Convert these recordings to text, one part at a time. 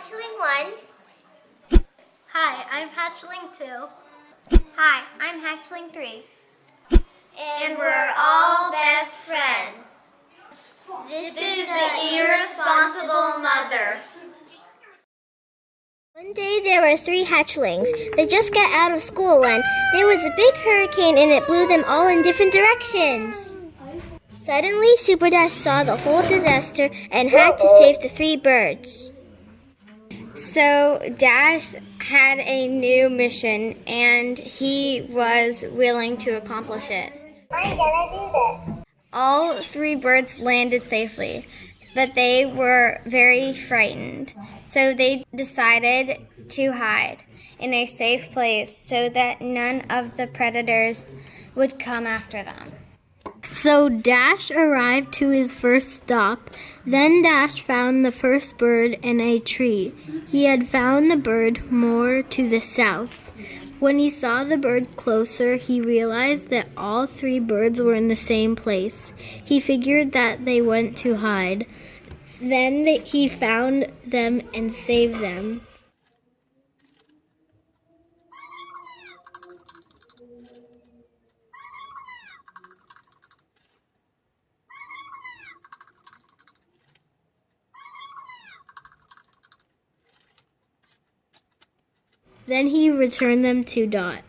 Hatchling 1. Hi, I'm Hatchling 2. Hi, I'm Hatchling 3. And we're all best friends. This is the Irresponsible Mother. One day there were 3 hatchlings. They just got out of school when there was a big hurricane and it blew them all in different directions. Suddenly, Super Dash saw the whole disaster and had to save the 3 birds. So Dash had a new mission and he was willing to accomplish it. I'm gonna do this. All 3 birds landed safely, but they were very frightened. So they decided to hide in a safe place so that none of the predators would come after them. So Dash arrived to his first stop. Then Dash found the first bird in a tree. He had found the bird more to the south. When he saw the bird closer, he realized that all 3 birds were in the same place. He figured that they went to hide. Then he found them and saved them. Then he returned them to Dot.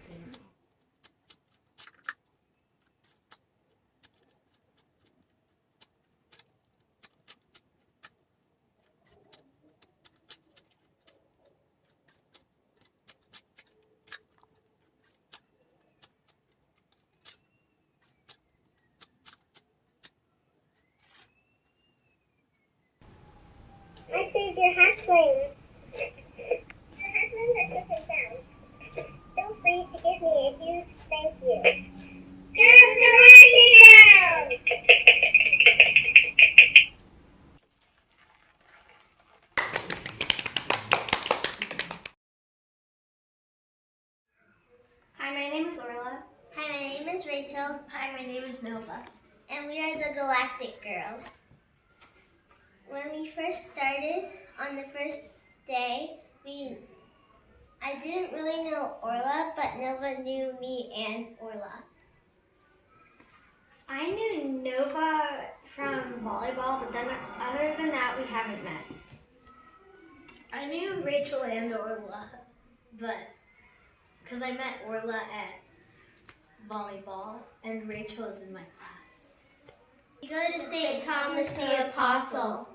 I saved your hatchling. Your hatchlings are safe and sound. Feel free to give me a huge thank you. Hi, my name is Orla. Hi, my name is Rachel. Hi, my name is Nova. And we are the Galactic girls. When we first started on the first day, I didn't really know Orla, but Nova knew me and Orla. I knew Nova from volleyball, but then other than that, we haven't met. I knew Rachel and Orla, but because I met Orla at volleyball, and Rachel is in my class. We go to St. Thomas the Apostle.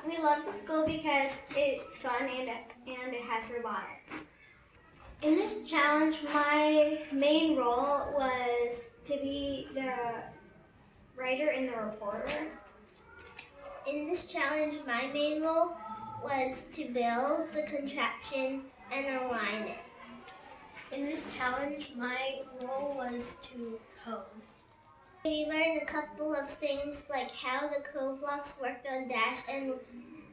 We love the school because it's fun and it has robotics. In this challenge, my main role was to be the writer and the reporter. In this challenge, my main role was to build the contraption and align it. In this challenge, my role was to code. We learned a couple of things like how the code blocks worked on Dash and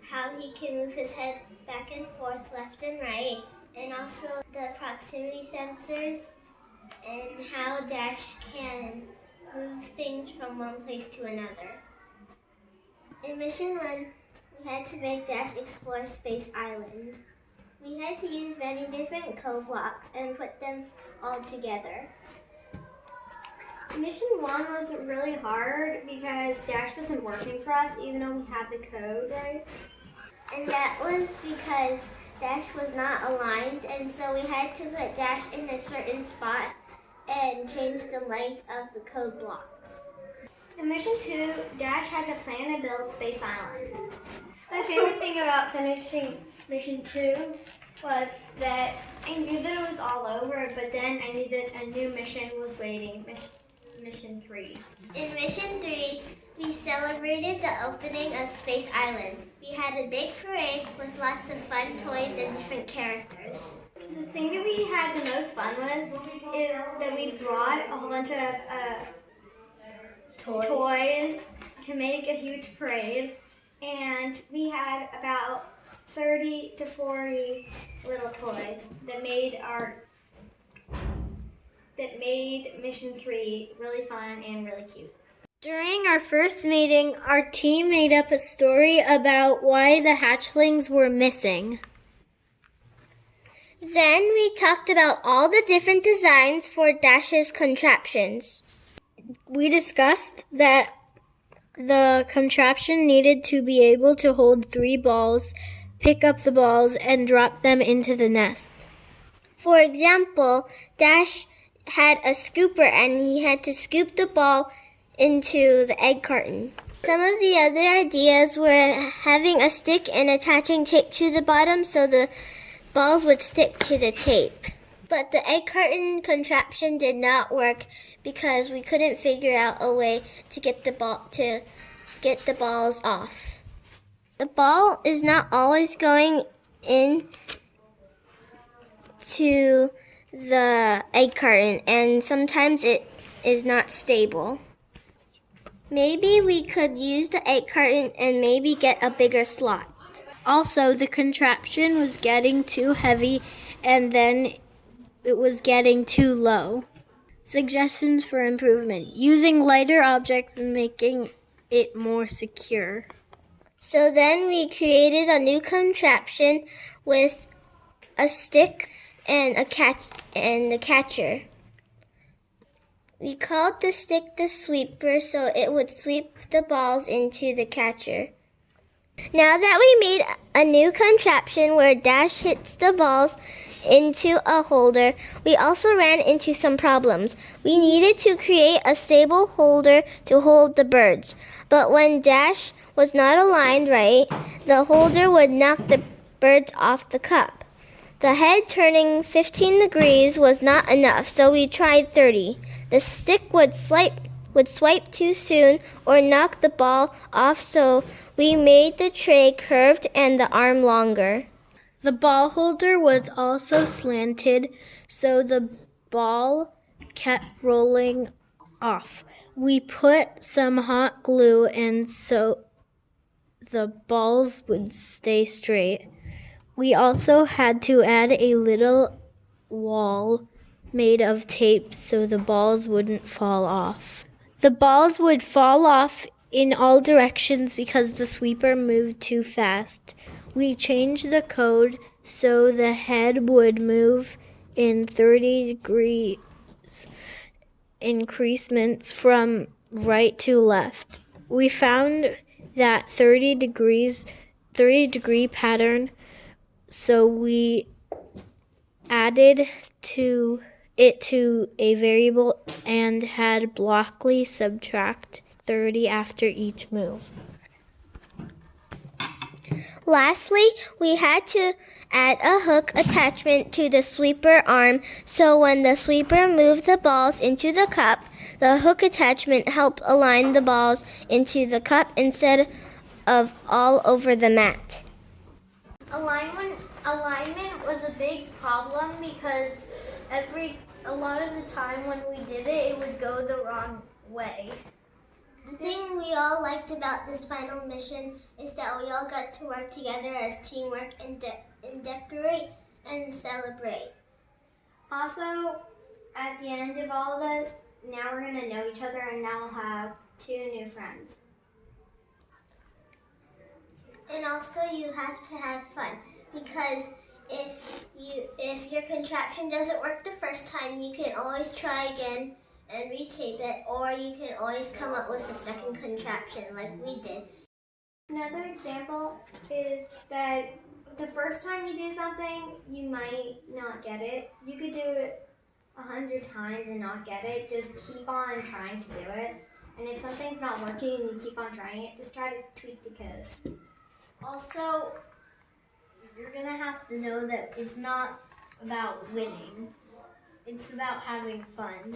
how he can move his head back and forth, left and right, and also the proximity sensors and how Dash can move things from one place to another. In Mission 1, we had to make Dash explore Space Island. We had to use many different code blocks and put them all together. Mission 1 was really hard because Dash wasn't working for us, even though we had the code right. And that was because Dash was not aligned, and so we had to put Dash in a certain spot and change the length of the code blocks. In Mission 2, Dash had to plan and build Space Island. My favorite thing about finishing Mission 2 was that I knew that it was all over, but then I knew that a new mission was waiting, Mission 3. In Mission 3, we celebrated the opening of Space Island. We had a big parade with lots of fun toys and different characters. The thing that we had the most fun with is that we brought a whole bunch of toys to make a huge parade, and we had about 30 to 40 little toys that made Mission 3 really fun and really cute. During our first meeting, our team made up a story about why the hatchlings were missing. Then we talked about all the different designs for Dash's contraptions. We discussed that the contraption needed to be able to hold 3 balls, pick up the balls, and drop them into the nest. For example, Dash had a scooper and he had to scoop the ball into the egg carton. Some of the other ideas were having a stick and attaching tape to the bottom so the balls would stick to the tape. But the egg carton contraption did not work because we couldn't figure out a way to get the balls off. The ball is not always going in to the egg carton, and sometimes it is not stable. Maybe we could use the egg carton and maybe get a bigger slot. Also, the contraption was getting too heavy and then it was getting too low. Suggestions for improvement: using lighter objects and making it more secure. So then we created a new contraption with a stick and a catcher. We called the stick the sweeper so it would sweep the balls into the catcher. Now that we made a new contraption where Dash hits the balls into a holder, we also ran into some problems. We needed to create a stable holder to hold the birds, but when Dash was not aligned right, the holder would knock the birds off the cup. The head turning 15 degrees was not enough, so we tried 30. The stick would swipe too soon or knock the ball off, so we made the tray curved and the arm longer. The ball holder was also slanted, so the ball kept rolling off. We put some hot glue and so the balls would stay straight. We also had to add a little wall made of tape so the balls wouldn't fall off. The balls would fall off in all directions because the sweeper moved too fast. We changed the code so the head would move in 30-degree increments from right to left. We found that 30-degree pattern, so we added to a variable and had Blockly subtract 30 after each move. Lastly, we had to add a hook attachment to the sweeper arm, so when the sweeper moved the balls into the cup, the hook attachment helped align the balls into the cup instead of all over the mat. Alignment was a big problem because a lot of the time when we did it, it would go the wrong way. The thing we all liked about this final mission is that we all got to work together as teamwork and decorate and celebrate. Also, at the end of all of this, now we're going to know each other and now we'll have 2 new friends. And also you have to have fun, because if your contraption doesn't work the first time, you can always try again and retape it, or you can always come up with a second contraption like we did. Another example is that the first time you do something, you might not get it. You could do it 100 times and not get it. Just keep on trying to do it. And if something's not working and you keep on trying it, just try to tweak the code. Also, you're going to have to know that it's not about winning. It's about having fun.